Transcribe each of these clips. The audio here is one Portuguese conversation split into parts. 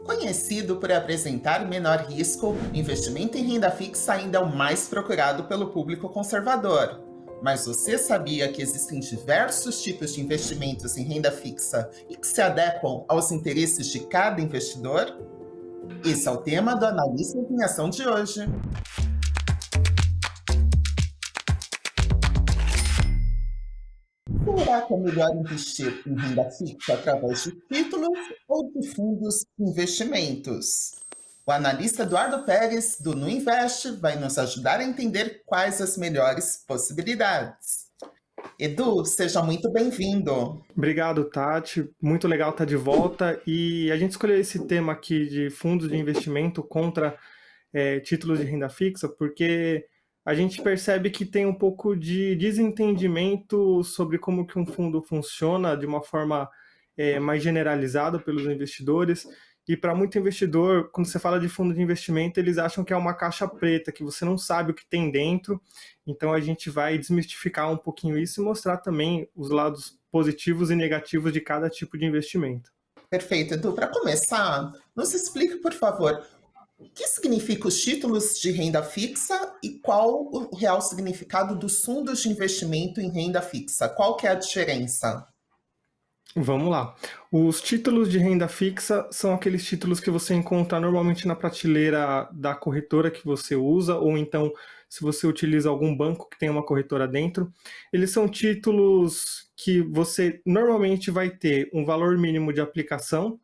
Conhecido por apresentar menor risco, o investimento em renda fixa ainda é o mais procurado pelo público conservador. Mas você sabia que existem diversos tipos de investimentos em renda fixa e que se adequam aos interesses de cada investidor? Esse é o tema do Analista em Ação de hoje. Será que é melhor investir em renda fixa através de títulos ou de fundos de investimentos? O analista Eduardo Pérez, do Nuinvest, vai nos ajudar a entender quais as melhores possibilidades. Edu, seja muito bem-vindo. Obrigado, Tati. Muito legal estar de volta. E a gente escolheu esse tema aqui de fundos de investimento contra títulos de renda fixa, porque a gente percebe que tem um pouco de desentendimento sobre como que um fundo funciona de uma forma mais generalizada pelos investidores. E para muito investidor, quando você fala de fundo de investimento, eles acham que é uma caixa preta, que você não sabe o que tem dentro. Então a gente vai desmistificar um pouquinho isso e mostrar também os lados positivos e negativos de cada tipo de investimento. Perfeito, Edu. Para começar, nos explique, por favor, o que significa os títulos de renda fixa e qual o real significado dos fundos de investimento em renda fixa? Qual que é a diferença? Vamos lá. Os títulos de renda fixa são aqueles títulos que você encontra normalmente na prateleira da corretora que você usa, ou então se você utiliza algum banco que tem uma corretora dentro. Eles são títulos que você normalmente vai ter um valor mínimo de aplicação.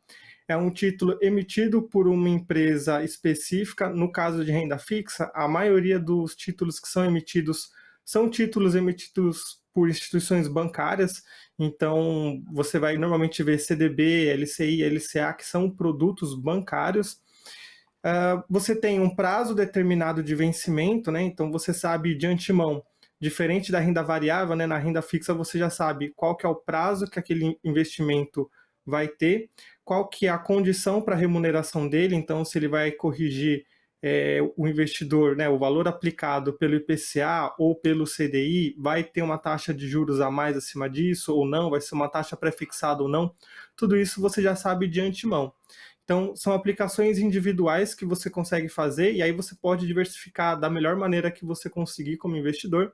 É um título emitido por uma empresa específica. No caso de renda fixa, a maioria dos títulos que são títulos emitidos por instituições bancárias. Então, você vai normalmente ver CDB, LCI, LCA, que são produtos bancários. Você tem um prazo determinado de vencimento, né? Então, você sabe de antemão, diferente da renda variável, né? Na renda fixa você já sabe qual que é o prazo que aquele investimento vai ter, qual que é a condição para a remuneração dele, então se ele vai corrigir o investidor, né, o valor aplicado pelo IPCA ou pelo CDI, vai ter uma taxa de juros a mais acima disso ou não, vai ser uma taxa pré-fixada ou não, tudo isso você já sabe de antemão. Então, são aplicações individuais que você consegue fazer e aí você pode diversificar da melhor maneira que você conseguir como investidor.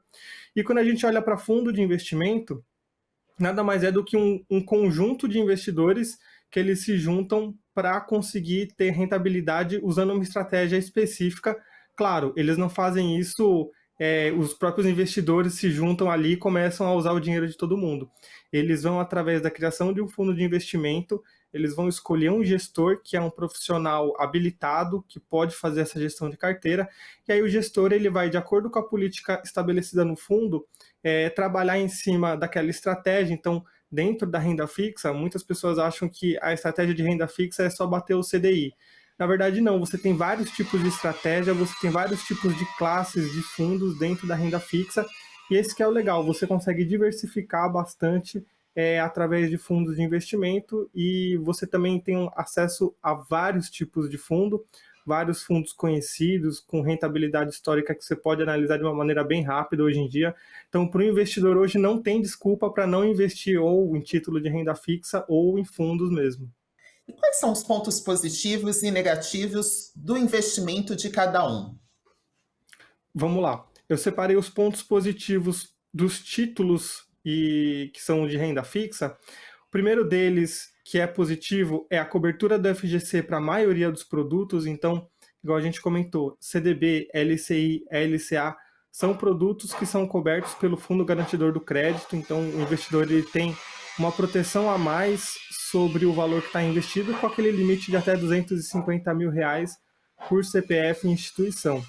E quando a gente olha para fundo de investimento, nada mais é do que um conjunto de investidores que eles se juntam para conseguir ter rentabilidade usando uma estratégia específica. Claro, eles não fazem isso, os próprios investidores se juntam ali e começam a usar o dinheiro de todo mundo. Eles vão, através da criação de um fundo de investimento, eles vão escolher um gestor que é um profissional habilitado, que pode fazer essa gestão de carteira, e aí o gestor ele vai, de acordo com a política estabelecida no fundo, trabalhar em cima daquela estratégia. Então, dentro da renda fixa, muitas pessoas acham que a estratégia de renda fixa é só bater o CDI. Na verdade, não. Você tem vários tipos de estratégia, você tem vários tipos de classes de fundos dentro da renda fixa, e esse que é o legal, você consegue diversificar bastante através de fundos de investimento, e você também tem acesso a vários tipos de fundo, vários fundos conhecidos, com rentabilidade histórica que você pode analisar de uma maneira bem rápida hoje em dia. Então, para o investidor hoje não tem desculpa para não investir ou em título de renda fixa ou em fundos mesmo. E quais são os pontos positivos e negativos do investimento de cada um? Vamos lá. Eu separei os pontos positivos dos títulos e que são de renda fixa. O primeiro deles, que é positivo, é a cobertura do FGC para a maioria dos produtos. Então, igual a gente comentou, CDB, LCI, LCA são produtos que são cobertos pelo Fundo Garantidor do Crédito. Então, o investidor ele tem uma proteção a mais sobre o valor que está investido, com aquele limite de até R$ 250 mil por CPF e instituição.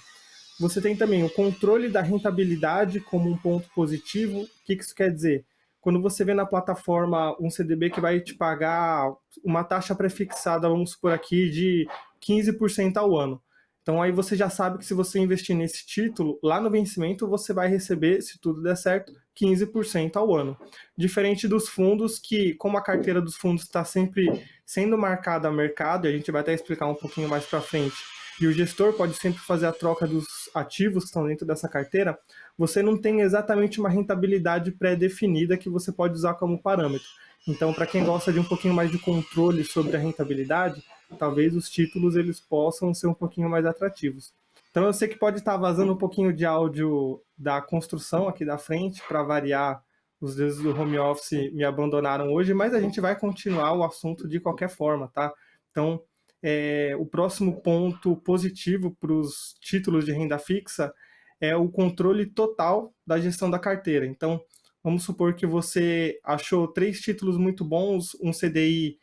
Você tem também o controle da rentabilidade como um ponto positivo. O que isso quer dizer? Quando você vê na plataforma um CDB que vai te pagar uma taxa prefixada, vamos supor aqui, de 15% ao ano. Então aí você já sabe que se você investir nesse título, lá no vencimento você vai receber, se tudo der certo, 15% ao ano. Diferente dos fundos que, como a carteira dos fundos está sempre sendo marcada a mercado, e a gente vai até explicar um pouquinho mais para frente, e o gestor pode sempre fazer a troca dos ativos que estão dentro dessa carteira, você não tem exatamente uma rentabilidade pré-definida que você pode usar como parâmetro. Então, para quem gosta de um pouquinho mais de controle sobre a rentabilidade, talvez os títulos eles possam ser um pouquinho mais atrativos. Então eu sei que pode estar vazando um pouquinho de áudio da construção aqui da frente, para variar, os deuses do home office me abandonaram hoje, mas a gente vai continuar o assunto de qualquer forma, tá? Então, o próximo ponto positivo para os títulos de renda fixa é o controle total da gestão da carteira. Então, vamos supor que você achou 3 títulos muito bons, um CDI,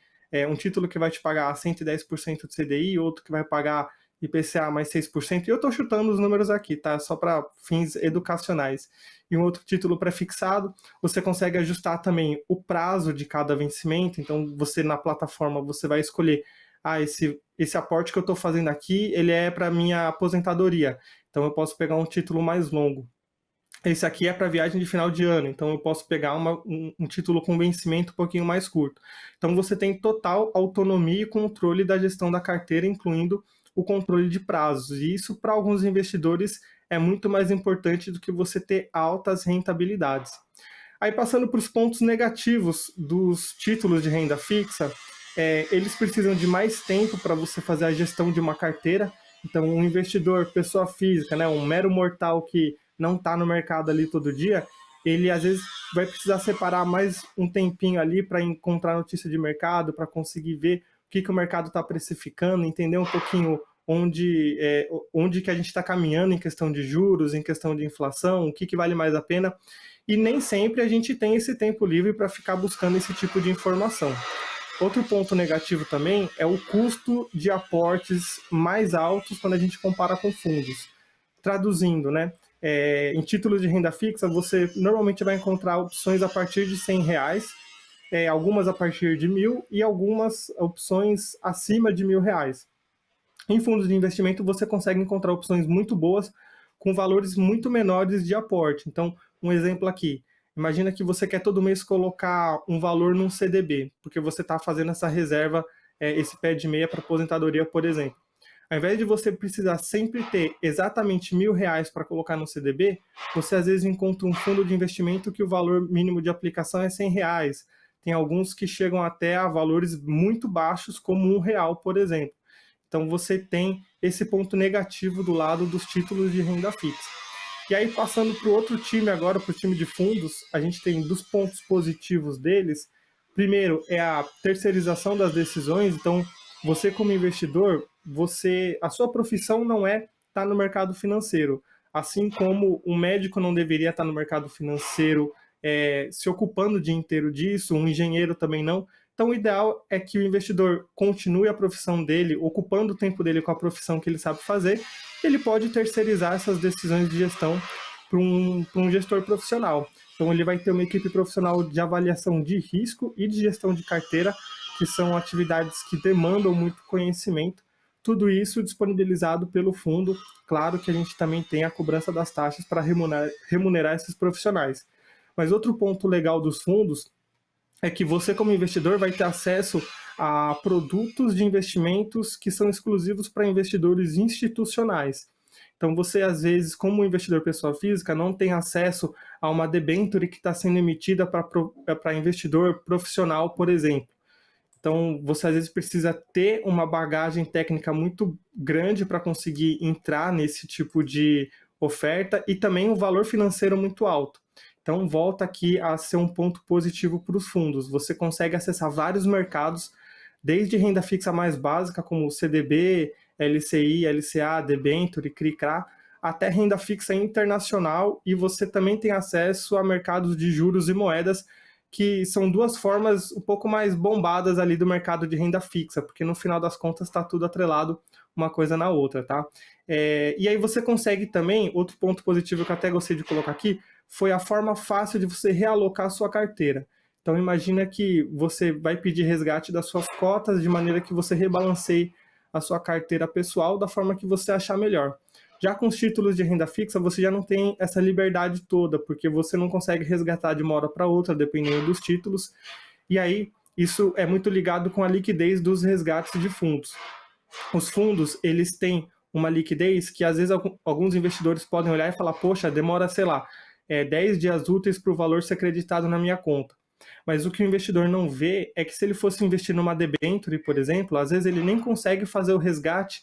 um título que vai te pagar 110% de CDI, outro que vai pagar IPCA mais 6%, e eu estou chutando os números aqui, tá? Só para fins educacionais. E um outro título pré-fixado, você consegue ajustar também o prazo de cada vencimento, então você na plataforma você vai escolher, esse aporte que eu estou fazendo aqui, ele é para minha aposentadoria, então eu posso pegar um título mais longo. Esse aqui é para viagem de final de ano, então eu posso pegar um título com vencimento um pouquinho mais curto. Então você tem total autonomia e controle da gestão da carteira, incluindo o controle de prazos. E isso, para alguns investidores, é muito mais importante do que você ter altas rentabilidades. Aí, passando para os pontos negativos dos títulos de renda fixa, eles precisam de mais tempo para você fazer a gestão de uma carteira. Então, um investidor, pessoa física, né, um mero mortal que não está no mercado ali todo dia, ele às vezes vai precisar separar mais um tempinho ali para encontrar notícia de mercado, para conseguir ver o que o mercado está precificando, entender um pouquinho onde que a gente está caminhando em questão de juros, em questão de inflação, o que vale mais a pena. E nem sempre a gente tem esse tempo livre para ficar buscando esse tipo de informação. Outro ponto negativo também é o custo de aportes mais altos quando a gente compara com fundos. Traduzindo, né? Em títulos de renda fixa, você normalmente vai encontrar opções a partir de R$100, algumas a partir de R$1.000 e algumas opções acima de R$1.000. Em fundos de investimento, você consegue encontrar opções muito boas com valores muito menores de aporte. Então, um exemplo aqui. Imagina que você quer todo mês colocar um valor num CDB, porque você está fazendo essa reserva, esse pé de meia para aposentadoria, por exemplo. Ao invés de você precisar sempre ter exatamente R$1.000 para colocar no CDB, você às vezes encontra um fundo de investimento que o valor mínimo de aplicação é R$100. Tem alguns que chegam até a valores muito baixos, como R$1, por exemplo. Então você tem esse ponto negativo do lado dos títulos de renda fixa. E aí, passando para o outro time agora, para o time de fundos, a gente tem dos pontos positivos deles. Primeiro é a terceirização das decisões. Então, você como investidor, a sua profissão não é estar no mercado financeiro. Assim como um médico não deveria estar no mercado financeiro se ocupando o dia inteiro disso, um engenheiro também não. Então, o ideal é que o investidor continue a profissão dele, ocupando o tempo dele com a profissão que ele sabe fazer. Ele pode terceirizar essas decisões de gestão para um gestor profissional. Então, ele vai ter uma equipe profissional de avaliação de risco e de gestão de carteira, que são atividades que demandam muito conhecimento. Tudo isso disponibilizado pelo fundo. Claro que a gente também tem a cobrança das taxas para remunerar esses profissionais. Mas outro ponto legal dos fundos é que você, como investidor, vai ter acesso a produtos de investimentos que são exclusivos para investidores institucionais. Então, você, às vezes, como investidor pessoa física, não tem acesso a uma debenture que está sendo emitida para investidor profissional, por exemplo. Então, você, às vezes, precisa ter uma bagagem técnica muito grande para conseguir entrar nesse tipo de oferta e também um valor financeiro muito alto. Então, volta aqui a ser um ponto positivo para os fundos. Você consegue acessar vários mercados, desde renda fixa mais básica, como CDB, LCI, LCA, debenture, CRI/CRA, até renda fixa internacional, e você também tem acesso a mercados de juros e moedas, que são duas formas um pouco mais bombadas ali do mercado de renda fixa, porque no final das contas está tudo atrelado uma coisa na outra, tá? E aí você consegue também, outro ponto positivo que eu até gostei de colocar aqui, foi a forma fácil de você realocar a sua carteira. Então imagina que você vai pedir resgate das suas cotas de maneira que você rebalanceie a sua carteira pessoal da forma que você achar melhor. Já com os títulos de renda fixa, você já não tem essa liberdade toda, porque você não consegue resgatar de uma hora para outra, dependendo dos títulos. E aí, isso é muito ligado com a liquidez dos resgates de fundos. Os fundos, eles têm uma liquidez que, às vezes, alguns investidores podem olhar e falar, poxa, demora, sei lá, 10 dias úteis para o valor ser creditado na minha conta. Mas o que o investidor não vê é que se ele fosse investir numa debenture, por exemplo, às vezes ele nem consegue fazer o resgate,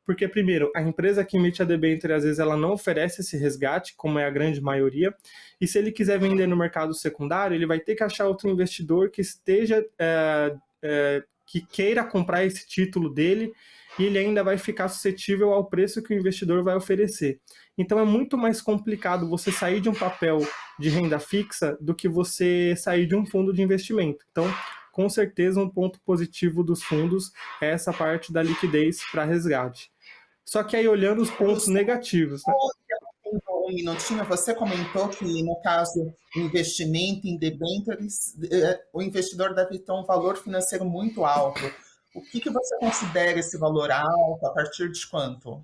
porque, primeiro, a empresa que emite a debenture, às vezes, ela não oferece esse resgate, como é a grande maioria, e se ele quiser vender no mercado secundário, ele vai ter que achar outro investidor que esteja, que queira comprar esse título dele, e ele ainda vai ficar suscetível ao preço que o investidor vai oferecer. Então é muito mais complicado você sair de um papel de renda fixa do que você sair de um fundo de investimento. Então, com certeza, um ponto positivo dos fundos é essa parte da liquidez para resgate. Só que aí, olhando os pontos negativos, né? Um minutinho, você comentou que, no caso, o investimento em debêntures, o investidor deve ter um valor financeiro muito alto. O que você considera esse valor alto? A partir de quanto?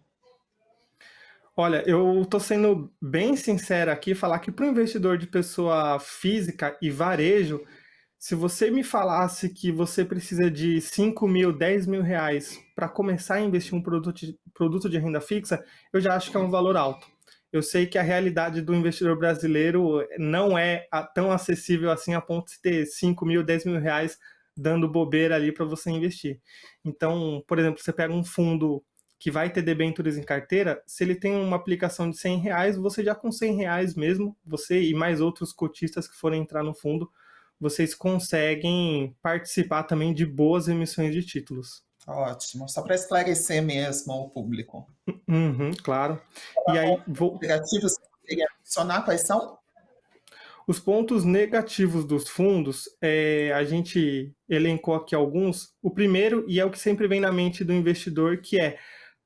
Olha, eu estou sendo bem sincero aqui, falar que para o investidor de pessoa física e varejo, se você me falasse que você precisa de 5 mil, 10 mil reais para começar a investir em um produto de renda fixa, eu já acho que é um valor alto. Eu sei que a realidade do investidor brasileiro não é tão acessível assim a ponto de ter 5 mil, 10 mil reais dando bobeira ali para você investir. Então, por exemplo, você pega um fundo que vai ter debêntures em carteira, se ele tem uma aplicação de 100 reais, você já com 100 reais mesmo, você e mais outros cotistas que forem entrar no fundo, vocês conseguem participar também de boas emissões de títulos. Ótimo, só para esclarecer mesmo ao público. Uhum, claro. E aí, Negativos que você queria mencionar, quais são? os pontos negativos dos fundos, a gente elencou aqui alguns. O primeiro, e é o que sempre vem na mente do investidor, que é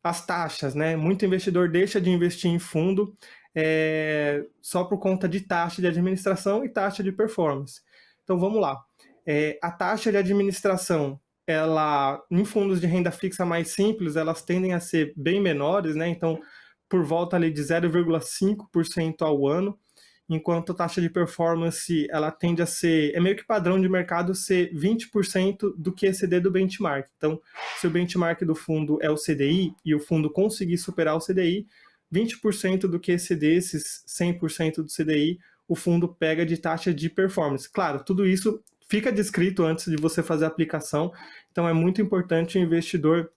as taxas, né? Muito investidor deixa de investir em fundo só por conta de taxa de administração e taxa de performance. Então vamos lá. A taxa de administração, ela, em fundos de renda fixa mais simples, elas tendem a ser bem menores, né? Então, por volta ali de 0,5% ao ano, enquanto a taxa de performance ela tende a ser, é meio que padrão de mercado ser 20% do QCD do benchmark. Então, se o benchmark do fundo é o CDI e o fundo conseguir superar o CDI, 20% do QCD, esses 100% do CDI, o fundo pega de taxa de performance. Claro, tudo isso fica descrito antes de você fazer a aplicação, então é muito importante o investidor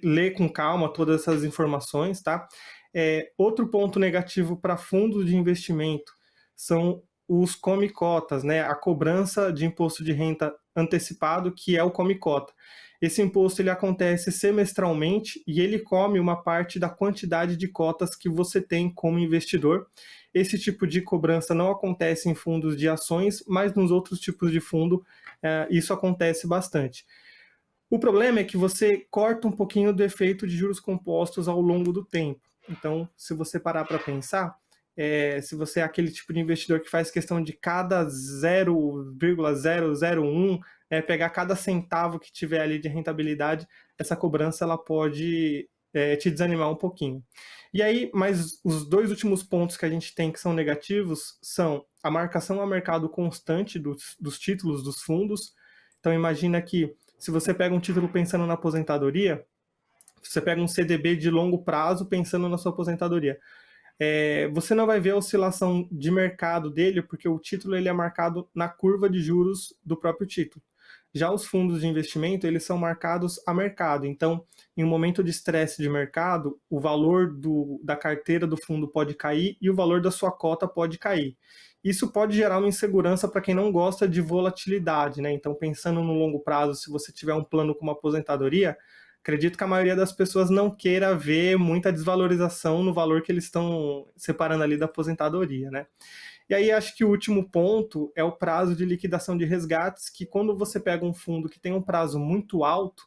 ler com calma todas essas informações, tá? Outro ponto negativo para fundos de investimento são os come-cotas, né? A cobrança de imposto de renda antecipado, que é o come-cota. Esse imposto ele acontece semestralmente e ele come uma parte da quantidade de cotas que você tem como investidor. Esse tipo de cobrança não acontece em fundos de ações, mas nos outros tipos de fundo isso acontece bastante. O problema é que você corta um pouquinho do efeito de juros compostos ao longo do tempo. Então, se você parar para pensar, se você é aquele tipo de investidor que faz questão de cada 0,001, pegar cada centavo que tiver ali de rentabilidade, essa cobrança ela pode te desanimar um pouquinho. E aí, mas os dois últimos pontos que a gente tem que são negativos são a marcação a mercado constante dos títulos dos fundos. Então, imagina que se você pega um título pensando na aposentadoria, você pega um CDB de longo prazo pensando na sua aposentadoria. Você não vai ver a oscilação de mercado dele, porque o título ele é marcado na curva de juros do próprio título. Já os fundos de investimento, eles são marcados a mercado. Então, em um momento de estresse de mercado, o valor da carteira do fundo pode cair e o valor da sua cota pode cair. Isso pode gerar uma insegurança para quem não gosta de volatilidade, né? Então, pensando no longo prazo, se você tiver um plano com uma aposentadoria, acredito que a maioria das pessoas não queira ver muita desvalorização no valor que eles estão separando ali da aposentadoria, né? E aí acho que o último ponto é o prazo de liquidação de resgates, que quando você pega um fundo que tem um prazo muito alto,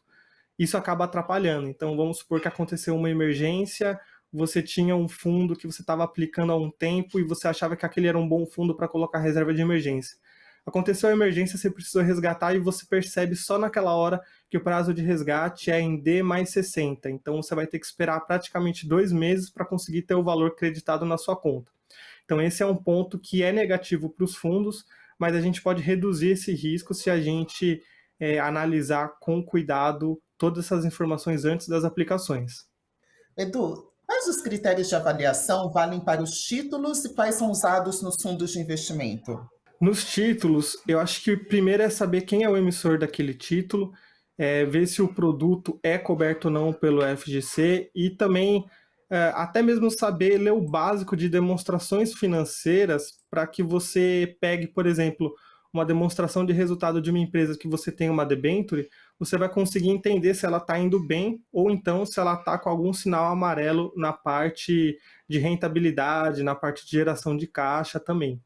isso acaba atrapalhando. Então vamos supor que aconteceu uma emergência, você tinha um fundo que você estava aplicando há um tempo e você achava que aquele era um bom fundo para colocar reserva de emergência. Aconteceu a emergência, você precisou resgatar e você percebe só naquela hora que o prazo de resgate é em D mais 60. Então você vai ter que esperar praticamente 2 meses para conseguir ter o valor creditado na sua conta. Então esse é um ponto que é negativo para os fundos, mas a gente pode reduzir esse risco se a gente analisar com cuidado todas essas informações antes das aplicações. Edu, quais os critérios de avaliação valem para os títulos e quais são usados nos fundos de investimento? Nos títulos, eu acho que o primeiro é saber quem é o emissor daquele título, ver se o produto é coberto ou não pelo FGC e também até mesmo saber ler o básico de demonstrações financeiras para que você pegue, por exemplo, uma demonstração de resultado de uma empresa que você tem uma debenture, você vai conseguir entender se ela está indo bem ou então se ela está com algum sinal amarelo na parte de rentabilidade, na parte de geração de caixa também.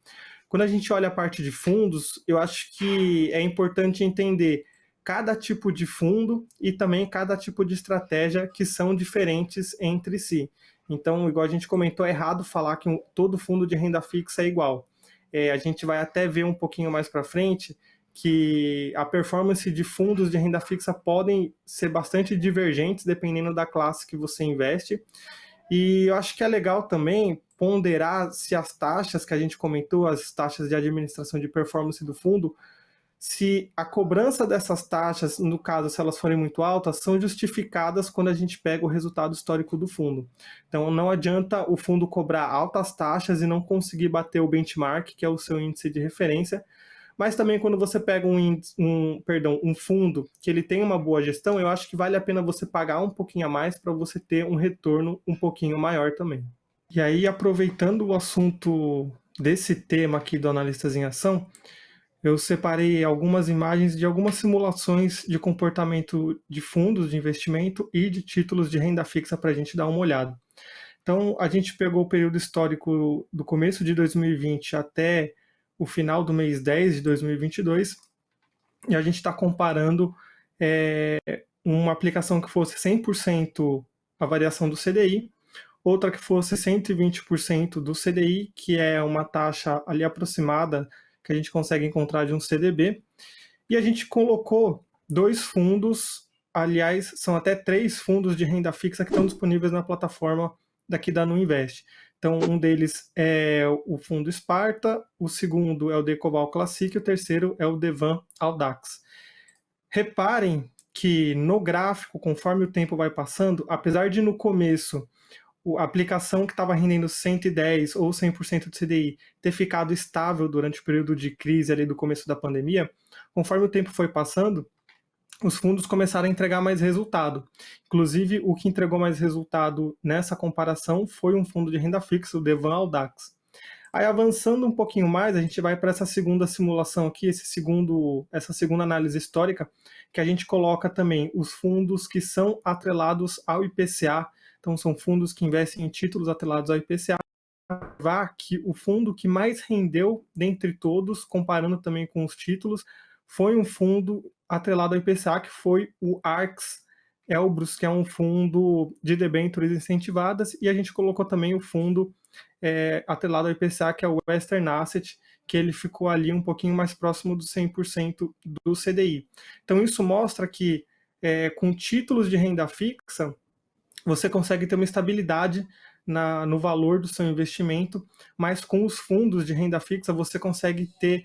Quando a gente olha a parte de fundos, eu acho que é importante entender cada tipo de fundo e também cada tipo de estratégia que são diferentes entre si. Então, igual a gente comentou, é errado falar que todo fundo de renda fixa é igual. A gente vai até ver um pouquinho mais para frente que a performance de fundos de renda fixa podem ser bastante divergentes dependendo da classe que você investe. E eu acho que é legal também ponderar se as taxas que a gente comentou, as taxas de administração de performance do fundo, se a cobrança dessas taxas, no caso, se elas forem muito altas, são justificadas quando a gente pega o resultado histórico do fundo. Então, não adianta o fundo cobrar altas taxas e não conseguir bater o benchmark, que é o seu índice de referência, mas também quando você pega um fundo que ele tem uma boa gestão, eu acho que vale a pena você pagar um pouquinho a mais para você ter um retorno um pouquinho maior também. E aí, aproveitando o assunto desse tema aqui do Analistas em Ação, eu separei algumas imagens de algumas simulações de comportamento de fundos de investimento e de títulos de renda fixa para a gente dar uma olhada. Então, a gente pegou o período histórico do começo de 2020 até o final do mês 10 de 2022 e a gente está comparando uma aplicação que fosse 100% a variação do CDI, outra que fosse 120% do CDI, que é uma taxa ali aproximada que a gente consegue encontrar de um CDB, e a gente colocou dois fundos, aliás, são até 3 fundos de renda fixa que estão disponíveis na plataforma daqui da Nuinvest. Então, um deles é o fundo Sparta, o segundo é o Decoval Classic e o terceiro é o Devan Audax. Reparem que no gráfico, conforme o tempo vai passando, apesar de no começo a aplicação que estava rendendo 110 ou 100% do CDI ter ficado estável durante o período de crise ali do começo da pandemia, conforme o tempo foi passando, os fundos começaram a entregar mais resultado. Inclusive, o que entregou mais resultado nessa comparação foi um fundo de renda fixa, o Devan Audax. Aí, avançando um pouquinho mais, a gente vai para essa segunda simulação aqui, essa segunda análise histórica, que a gente coloca também os fundos que são atrelados ao IPCA. Então, são fundos que investem em títulos atrelados ao IPCA. Que o fundo que mais rendeu dentre todos, comparando também com os títulos, foi um fundo atrelado ao IPCA, que foi o Arx Elbrus, que é um fundo de debêntures incentivadas, e a gente colocou também o fundo atrelado ao IPCA, que é o Western Asset, que ele ficou ali um pouquinho mais próximo dos 100% do CDI. Então isso mostra que com títulos de renda fixa, você consegue ter uma estabilidade no valor do seu investimento, mas com os fundos de renda fixa você consegue ter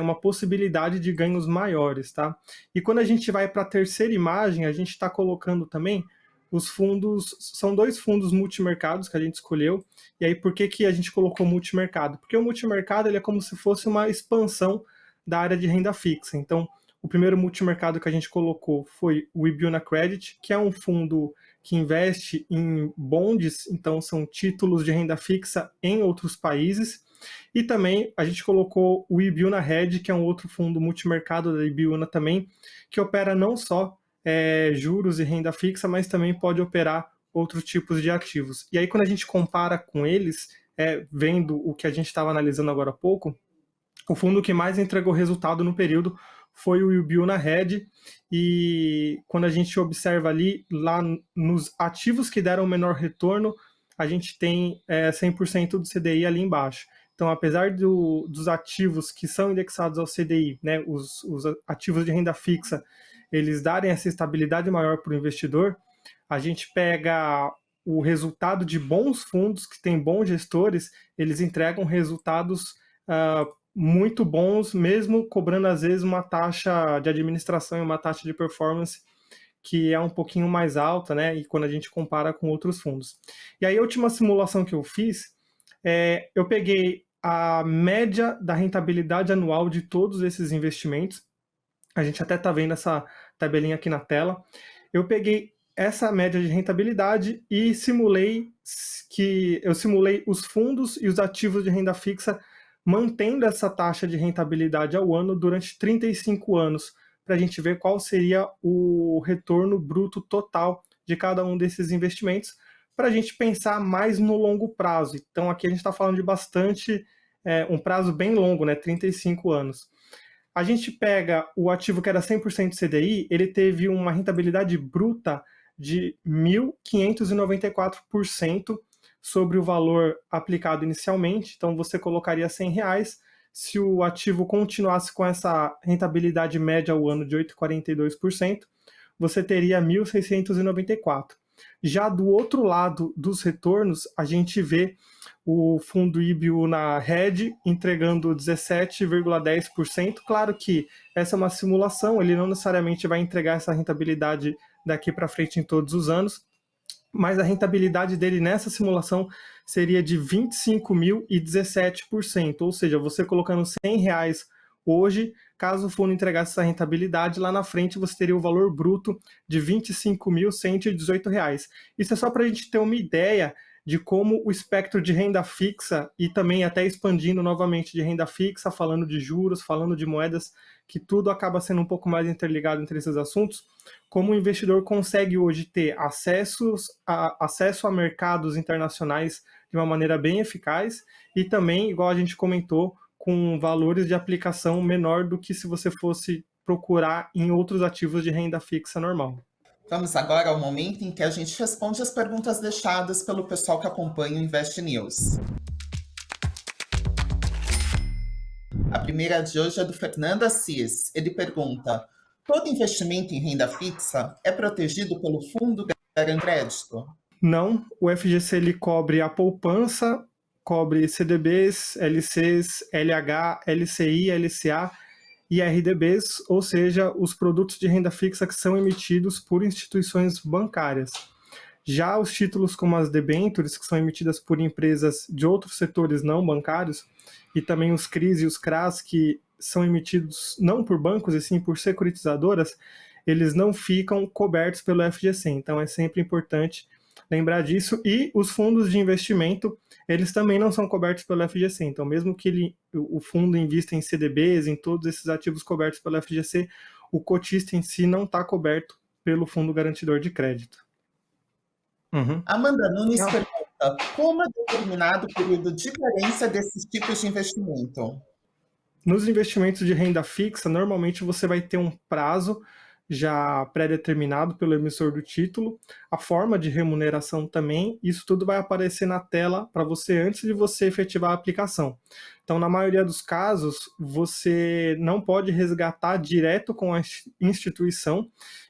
uma possibilidade de ganhos maiores, tá? E quando a gente vai para a terceira imagem, a gente está colocando também os fundos, são 2 fundos multimercados que a gente escolheu. E aí, por que a gente colocou multimercado? Porque o multimercado ele é como se fosse uma expansão da área de renda fixa. Então, o primeiro multimercado que a gente colocou foi o Ibiuna Credit, que é um fundo que investe em bonds, então são títulos de renda fixa em outros países. E também a gente colocou o Ibiuna Red, que é um outro fundo multimercado da Ibiuna também, que opera não só juros e renda fixa, mas também pode operar outros tipos de ativos. E aí, quando a gente compara com eles, vendo o que a gente estava analisando agora há pouco, o fundo que mais entregou resultado no período foi o Ibiuna Red, e quando a gente observa ali, lá nos ativos que deram o menor retorno, a gente tem 100% do CDI ali embaixo. Então, apesar dos ativos que são indexados ao CDI, né, os ativos de renda fixa, eles darem essa estabilidade maior para o investidor, a gente pega o resultado de bons fundos que têm bons gestores, eles entregam resultados muito bons, mesmo cobrando às vezes uma taxa de administração e uma taxa de performance que é um pouquinho mais alta, né? E quando a gente compara com outros fundos. E aí a última simulação que eu fiz, eu peguei a média da rentabilidade anual de todos esses investimentos. A gente até está vendo essa tabelinha aqui na tela. Eu peguei essa média de rentabilidade e simulei os fundos e os ativos de renda fixa mantendo essa taxa de rentabilidade ao ano durante 35 anos, para a gente ver qual seria o retorno bruto total de cada um desses investimentos, para a gente pensar mais no longo prazo. Então aqui a gente está falando de bastante, um prazo bem longo, né, 35 anos. A gente pega o ativo que era 100% CDI, ele teve uma rentabilidade bruta de 1.594% sobre o valor aplicado inicialmente. Então você colocaria R$100. Se o ativo continuasse com essa rentabilidade média ao ano de 8,42%, você teria 1.694. Já do outro lado dos retornos, a gente vê o fundo IBIO na RED entregando 17,10%. Claro que essa é uma simulação, ele não necessariamente vai entregar essa rentabilidade daqui para frente em todos os anos, mas a rentabilidade dele nessa simulação seria de 25.017%, ou seja, você colocando R$100 hoje, caso o fundo entregasse essa rentabilidade, lá na frente você teria o valor bruto de R$25.118. Isso é só para a gente ter uma ideia de como o espectro de renda fixa, e também até expandindo novamente de renda fixa, falando de juros, falando de moedas, que tudo acaba sendo um pouco mais interligado entre esses assuntos, como o investidor consegue hoje ter acesso a mercados internacionais de uma maneira bem eficaz e também, igual a gente comentou, com valores de aplicação menor do que se você fosse procurar em outros ativos de renda fixa normal. Vamos agora ao momento em que a gente responde as perguntas deixadas pelo pessoal que acompanha o Invest News. A primeira de hoje é do Fernando Assis. Ele pergunta: todo investimento em renda fixa é protegido pelo Fundo Garantia de Crédito? Não, o FGC ele cobre a poupança, cobre CDBs, LCs, LH, LCI, LCA e RDBs, ou seja, os produtos de renda fixa que são emitidos por instituições bancárias. Já os títulos como as debêntures, que são emitidas por empresas de outros setores não bancários, e também os CRIs e os CRAs, que são emitidos não por bancos, e sim por securitizadoras, eles não ficam cobertos pelo FGC. Então é sempre importante lembrar disso. E os fundos de investimento, eles também não são cobertos pelo FGC. Então, mesmo que o fundo invista em CDBs, em todos esses ativos cobertos pelo FGC, o cotista em si não está coberto pelo Fundo Garantidor de Crédito. Amanda Nunes pergunta: como é determinado o período de carência desses tipos de investimento? Nos investimentos de renda fixa, normalmente você vai ter um prazo já pré-determinado pelo emissor do título, a forma de remuneração também, isso tudo vai aparecer na tela para você antes de você efetivar a aplicação. Então, na maioria dos casos, você não pode resgatar direto com a instituição,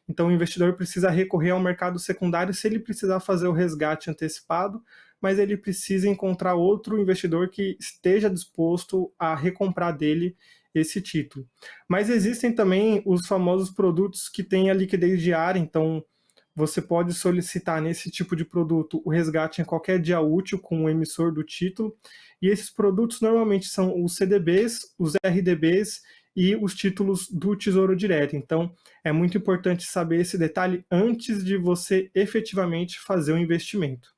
então o investidor precisa recorrer ao mercado secundário se ele precisar fazer o resgate antecipado, mas ele precisa encontrar outro investidor que esteja disposto a recomprar dele esse título. Mas existem também os famosos produtos que têm a liquidez diária, então você pode solicitar nesse tipo de produto o resgate em qualquer dia útil com o emissor do título, e esses produtos normalmente são os CDBs, os RDBs e os títulos do Tesouro Direto. Então é muito importante saber esse detalhe antes de você efetivamente fazer o investimento.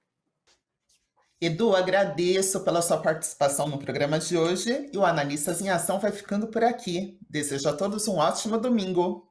Edu, agradeço pela sua participação no programa de hoje e o Analistas em Ação vai ficando por aqui. Desejo a todos um ótimo domingo.